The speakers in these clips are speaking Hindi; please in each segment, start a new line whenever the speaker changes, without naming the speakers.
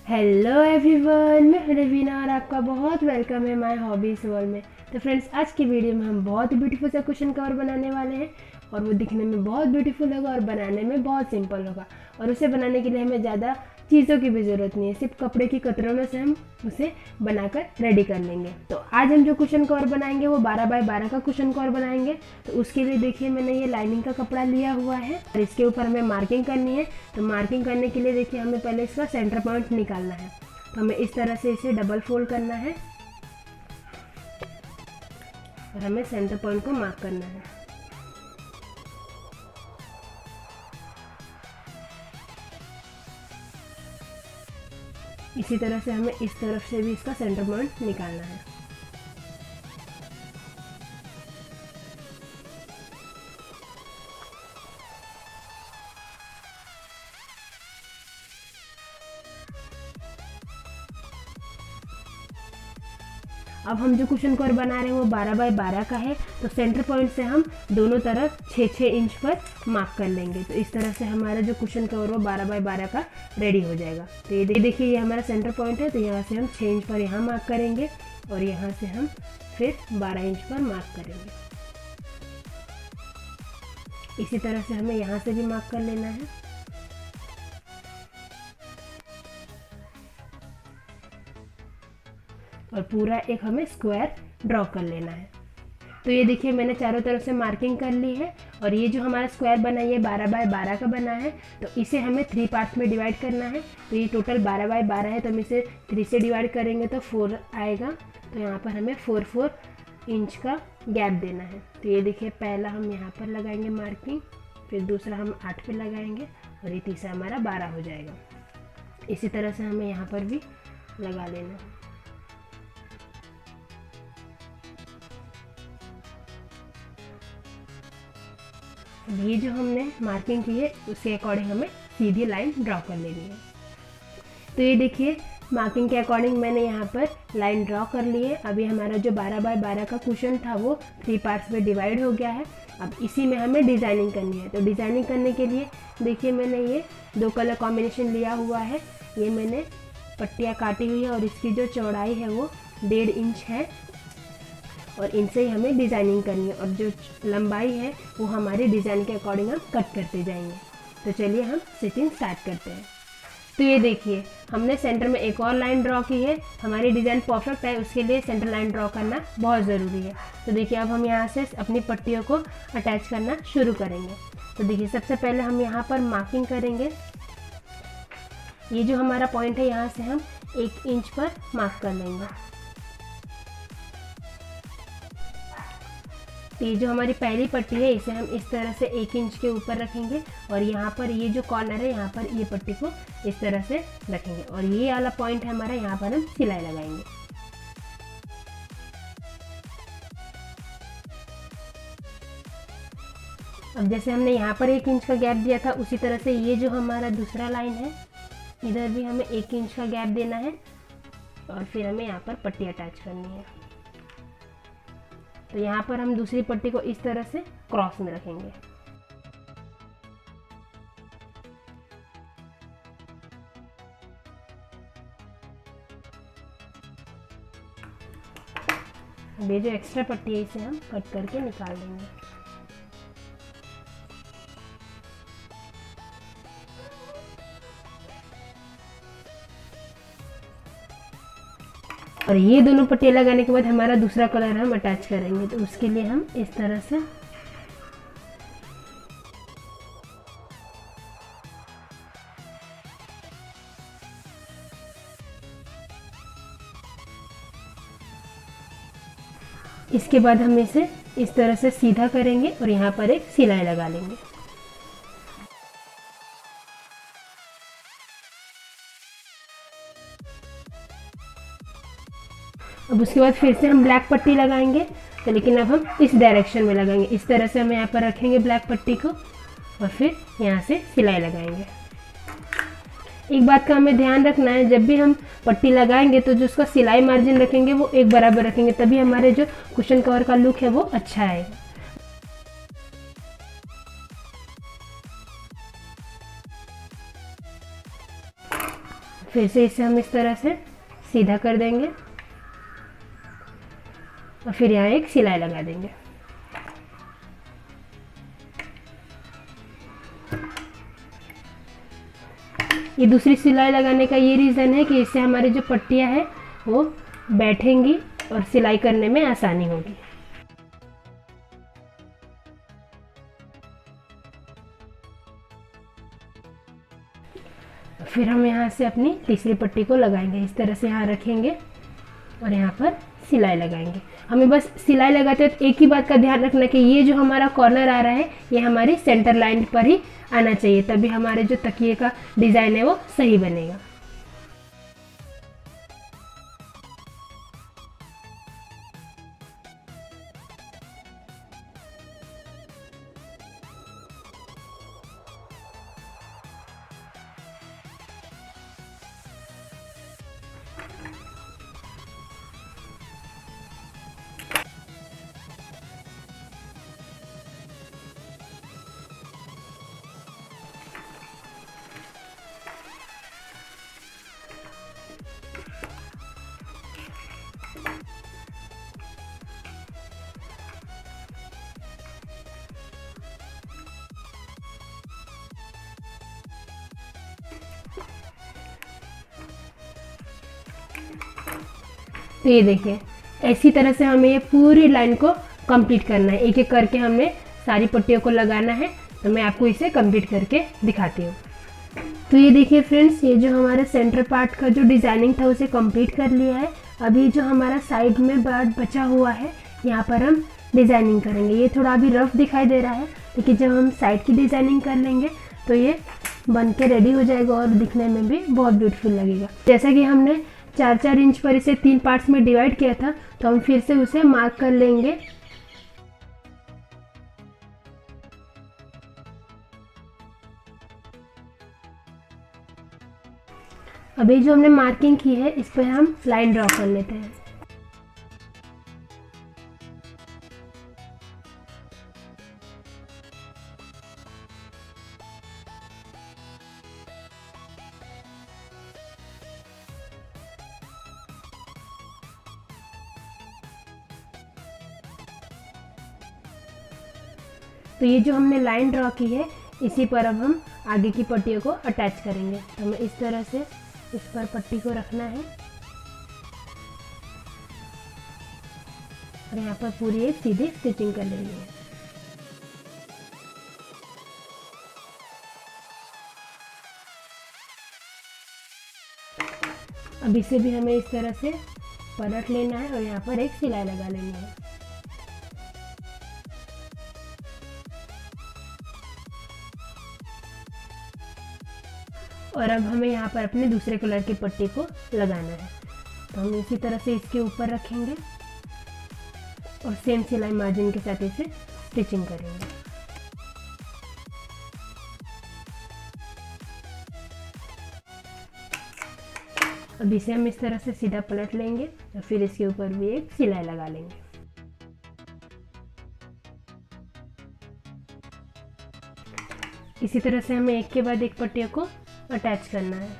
हेलो एवरीवन, मैं हूं रवीना और आपका बहुत वेलकम है माय हॉबीज़ वर्ल्ड में। तो फ्रेंड्स, आज की वीडियो में हम बहुत ही ब्यूटीफुल सा क्वेश्चन कवर बनाने वाले हैं और वो दिखने में बहुत ब्यूटीफुल होगा और बनाने में बहुत सिंपल होगा। और उसे बनाने के लिए हमें ज़्यादा चीज़ों की भी ज़रूरत नहीं है, सिर्फ कपड़े की कतरनों से हम उसे बनाकर रेडी कर लेंगे। तो आज हम जो क्वेश्चन कवर बनाएंगे वो 12 बाय 12 का क्वेश्चन कवर बनाएंगे। तो उसके लिए देखिए, मैंने ये लाइनिंग का कपड़ा लिया हुआ है और इसके ऊपर हमें मार्किंग करनी है। तो मार्किंग करने के लिए देखिए, हमें पहले इसका सेंटर पॉइंट निकालना है। तो हमें इस तरह से इसे डबल फोल्ड करना है और हमें सेंटर पॉइंट को मार्क करना है। इसी तरह से हमें इस तरफ से भी इसका सेंटर पॉइंट निकालना है। अब हम जो क्वेश्चन कवर बना रहे हैं वो 12 बाय 12 का है। तो सेंटर पॉइंट से हम दोनों तरफ 6-6 इंच पर मार्क कर लेंगे। तो इस तरह से हमारा जो क्वेश्चन कवर वो 12 बाय 12 का रेडी हो जाएगा। तो ये देखिए, ये हमारा सेंटर पॉइंट है। तो यहाँ से हम 6 इंच पर यहाँ मार्क करेंगे और यहाँ से हम फिर 12 इंच पर मार्क करेंगे। इसी तरह से हमें यहाँ से भी मार्क कर लेना है। और पूरा एक हमें स्क्वायर ड्रॉ कर लेना है। तो ये देखिए, मैंने चारों तरफ से मार्किंग कर ली है और ये जो हमारा स्क्वायर बना है ये 12 बाय 12 का बना है। तो इसे हमें 3 पार्ट्स में डिवाइड करना है। तो ये टोटल 12 बाय 12 है, तो हम इसे 3 से डिवाइड करेंगे तो 4 आएगा। तो यहाँ पर हमें 4-4 इंच का गैप देना है। तो ये देखिए, पहला हम यहाँ पर लगाएंगे मार्किंग, फिर दूसरा हम 8 पे लगाएंगे और ये तीसरा हमारा 12 हो जाएगा। इसी तरह से हमें यहाँ पर भी लगा लेना है। ये जो हमने मार्किंग की है उसके अकॉर्डिंग हमें सीधी लाइन ड्रॉ कर लेनी है। तो ये देखिए, मार्किंग के अकॉर्डिंग मैंने यहाँ पर लाइन ड्रॉ कर ली है। अभी हमारा जो 12 बाय 12 का क्वेश्चन था वो 3 पार्ट्स में डिवाइड हो गया है। अब इसी में हमें डिज़ाइनिंग करनी है। तो डिज़ाइनिंग करने के लिए देखिए, मैंने ये 2 कलर कॉम्बिनेशन लिया हुआ है। ये मैंने पट्टियाँ काटी हुई है और इसकी जो चौड़ाई है वो 1.5 इंच है और इनसे ही हमें डिज़ाइनिंग करनी है और जो लंबाई है वो हमारे डिज़ाइन के अकॉर्डिंग हम कट करते जाएंगे। तो चलिए हम स्टिचिंग स्टार्ट करते हैं। तो ये देखिए, हमने सेंटर में एक और लाइन ड्रॉ की है। हमारी डिज़ाइन परफेक्ट है, उसके लिए सेंटर लाइन ड्रॉ करना बहुत ज़रूरी है। तो देखिए, अब हम यहाँ से अपनी पट्टियों को अटैच करना शुरू करेंगे। तो देखिए, सबसे पहले हम यहाँ पर मार्किंग करेंगे। ये जो हमारा पॉइंट है यहाँ से हम 1 इंच पर मार्क कर लेंगे। तो ये जो हमारी पहली पट्टी है इसे हम इस तरह से 1 इंच के ऊपर रखेंगे और यहाँ पर ये जो कॉर्नर है यहाँ पर ये पट्टी को इस तरह से रखेंगे और ये वाला पॉइंट है हमारा, यहाँ पर हम सिलाई लगाएंगे। अब जैसे हमने यहाँ पर 1 इंच का गैप दिया था, उसी तरह से ये जो हमारा दूसरा लाइन है इधर भी हमें 1 इंच का गैप देना है और फिर हमें यहाँ पर पट्टी अटैच करनी है। तो यहाँ पर हम दूसरी पट्टी को इस तरह से क्रॉस में रखेंगे। अब ये जो एक्स्ट्रा पट्टी है इसे हम कट करके निकाल देंगे। और ये दोनों पट्टियाँ लगाने के बाद हमारा दूसरा कलर हम अटैच करेंगे। तो उसके लिए हम इस तरह से इसके बाद हम इसे इस तरह से सीधा करेंगे और यहाँ पर एक सिलाई लगा लेंगे। अब उसके बाद फिर से हम ब्लैक पट्टी लगाएंगे। तो लेकिन अब हम इस डायरेक्शन में लगाएंगे। इस तरह से हम यहाँ पर रखेंगे ब्लैक पट्टी को और फिर यहाँ से सिलाई लगाएंगे। एक बात का हमें ध्यान रखना है, जब भी हम पट्टी लगाएंगे तो जो उसका सिलाई मार्जिन रखेंगे वो एक बराबर रखेंगे, तभी हमारे जो कुशन कवर का लुक है वो अच्छा आएगा। फिर से इसे हम इस तरह से सीधा कर देंगे और फिर यहाँ एक सिलाई लगा देंगे। ये दूसरी सिलाई लगाने का ये रीज़न है कि इससे हमारी जो पट्टियाँ हैं वो बैठेंगी और सिलाई करने में आसानी होगी। फिर हम यहाँ से अपनी तीसरी पट्टी को लगाएंगे, इस तरह से यहाँ रखेंगे और यहाँ पर सिलाई लगाएंगे। हमें बस सिलाई लगाते हैं तो एक ही बात का ध्यान रखना कि ये जो हमारा कॉर्नर आ रहा है ये हमारी सेंटर लाइन पर ही आना चाहिए, तभी हमारे जो तकिए का डिज़ाइन है वो सही बनेगा। तो ये देखिए ऐसी तरह से हमें ये पूरी लाइन को कंप्लीट करना है। एक एक करके हमने सारी पट्टियों को लगाना है, तो मैं आपको इसे कंप्लीट करके दिखाती हूँ। तो ये देखिए फ्रेंड्स, ये जो हमारा सेंटर पार्ट का जो डिज़ाइनिंग था उसे कंप्लीट कर लिया है। अभी जो हमारा साइड में पार्ट बचा हुआ है यहाँ पर हम डिज़ाइनिंग करेंगे। ये थोड़ा अभी रफ दिखाई दे रहा है, लेकिन जब हम साइड की डिज़ाइनिंग कर लेंगे तो ये बन के रेडी हो जाएगा और दिखने में भी बहुत ब्यूटीफुल लगेगा। जैसा कि हमने 4-4 इंच पर इसे 3 पार्ट्स में डिवाइड किया था, तो हम फिर से उसे मार्क कर लेंगे। अभी जो हमने मार्किंग की है इस पर हम लाइन ड्रॉ कर लेते हैं। तो ये जो हमने लाइन ड्रॉ की है इसी पर अब हम आगे की पट्टियों को अटैच करेंगे। तो हमें इस तरह से इस पर पट्टी को रखना है और यहाँ पर पूरी एक सीधी स्टिचिंग कर लेनी है। अब इसे भी हमें इस तरह से पलट लेना है और यहाँ पर एक सिलाई लगा लेनी है। और अब हमें यहाँ पर अपने दूसरे कलर की पट्टी को लगाना है। तो हम इसी तरह से इसके ऊपर रखेंगे और सेम सिलाई मार्जिन के साथ इसे स्टिचिंग करेंगे। अब इसे हम इस तरह से सीधा पलट लेंगे और फिर इसके ऊपर भी एक सिलाई लगा लेंगे। इसी तरह से हमें एक के बाद एक पट्टियों को अटैच करना है।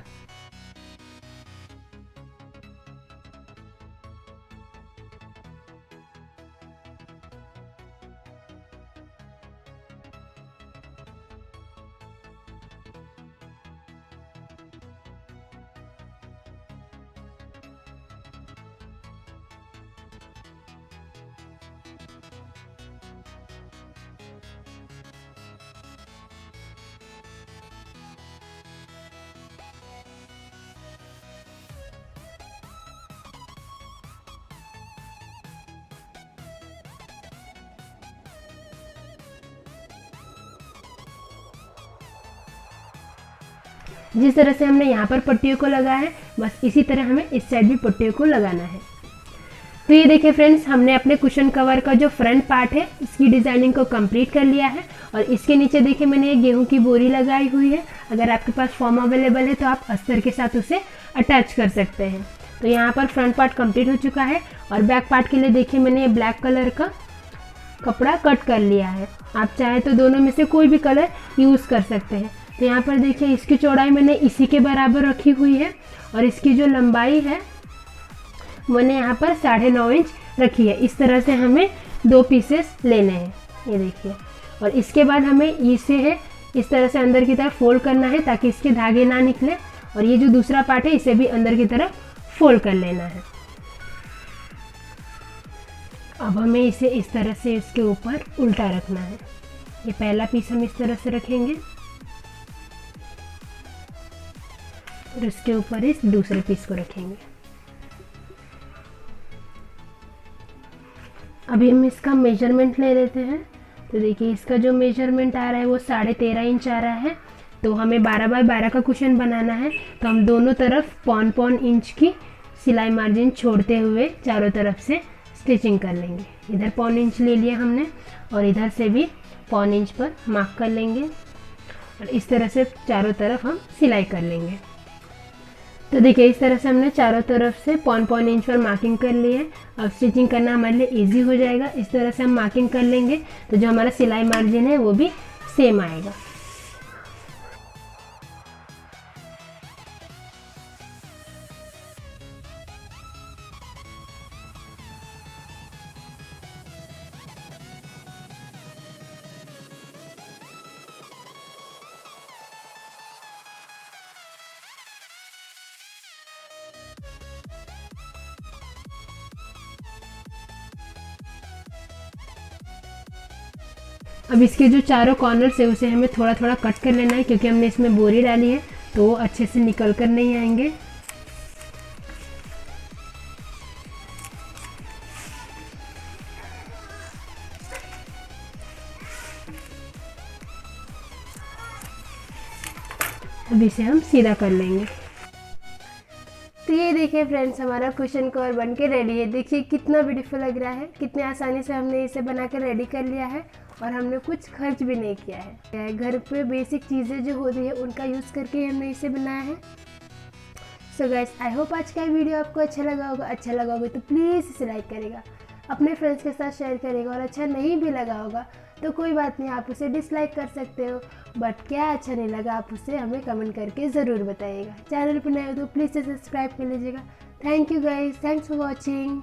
जिस तरह से हमने यहाँ पर पट्टियों को लगाया है बस इसी तरह हमें इस साइड भी पट्टियों को लगाना है। तो ये देखिए फ्रेंड्स, हमने अपने कुशन कवर का जो फ्रंट पार्ट है इसकी डिज़ाइनिंग को कंप्लीट कर लिया है। और इसके नीचे देखिए मैंने ये गेहूं की बोरी लगाई हुई है। अगर आपके पास फॉर्म अवेलेबल है तो आप अस्तर के साथ उसे अटैच कर सकते हैं। तो यहाँ पर फ्रंट पार्ट कंप्लीट हो चुका है और बैक पार्ट के लिए देखिए मैंने ये ब्लैक कलर का कपड़ा कट कर लिया है। आप चाहे तो दोनों में से कोई भी कलर यूज़ कर सकते हैं। तो तो यहाँ पर देखिए इसकी चौड़ाई मैंने इसी के बराबर रखी हुई है और इसकी जो लंबाई है मैंने यहाँ पर 9.5 इंच रखी है। इस तरह से हमें 2 पीसेस लेने हैं, ये देखिए। और इसके बाद हमें इसे है इस तरह से अंदर की तरफ फोल्ड करना है ताकि इसके धागे ना निकले, और ये जो दूसरा पार्ट है इसे भी अंदर की तरफ फोल्ड कर लेना है। अब हमें इसे इस तरह से इसके ऊपर उल्टा रखना है। ये पहला पीस हम इस तरह से रखेंगे और इसके ऊपर इस दूसरे पीस को रखेंगे। अभी हम इसका मेजरमेंट ले लेते हैं। तो देखिए इसका जो मेजरमेंट आ रहा है वो 13.5 इंच आ रहा है। तो हमें 12 बाय 12 का कुशन बनाना है, तो हम दोनों तरफ 0.5 इंच की सिलाई मार्जिन छोड़ते हुए चारों तरफ से स्टिचिंग कर लेंगे। इधर 0.5 इंच ले लिया हमने और इधर से भी 0.5 इंच पर मार्क कर लेंगे और इस तरह से चारों तरफ हम सिलाई कर लेंगे। तो देखिए इस तरह से हमने चारों तरफ से 0.5 इंच पर मार्किंग कर ली है। अब स्टिचिंग करना हमारे लिए इजी हो जाएगा। इस तरह से हम मार्किंग कर लेंगे तो जो हमारा सिलाई मार्जिन है वो भी सेम आएगा। अब इसके जो चारों कॉर्नर्स है उसे हमें थोड़ा थोड़ा कट कर लेना है, क्योंकि हमने इसमें बोरी डाली है तो वो अच्छे से निकल कर नहीं आएंगे। अब इसे हम सीधा कर लेंगे। तो ये देखिए फ्रेंड्स, हमारा कुशन कवर बन के रेडी है। देखिए कितना ब्यूटीफुल लग रहा है, कितने आसानी से हमने इसे बना के रेडी कर लिया है और हमने कुछ खर्च भी नहीं किया है। घर पे बेसिक चीज़ें जो होती है उनका यूज़ करके हमने इसे बनाया है। सो गाइस, आई होप आज का वीडियो आपको अच्छा लगा होगा। अच्छा लगा होगा तो प्लीज़ इसे लाइक करेगा, अपने फ्रेंड्स के साथ शेयर करेगा, और अच्छा नहीं भी लगा होगा तो कोई बात नहीं, आप उसे डिसलाइक कर सकते हो। बट क्या अच्छा नहीं लगा आप उसे हमें कमेंट करके ज़रूर बताइएगा। चैनल पर नए हो तो प्लीज़ से सब्सक्राइब कर लीजिएगा। Thank you guys, thanks for watching.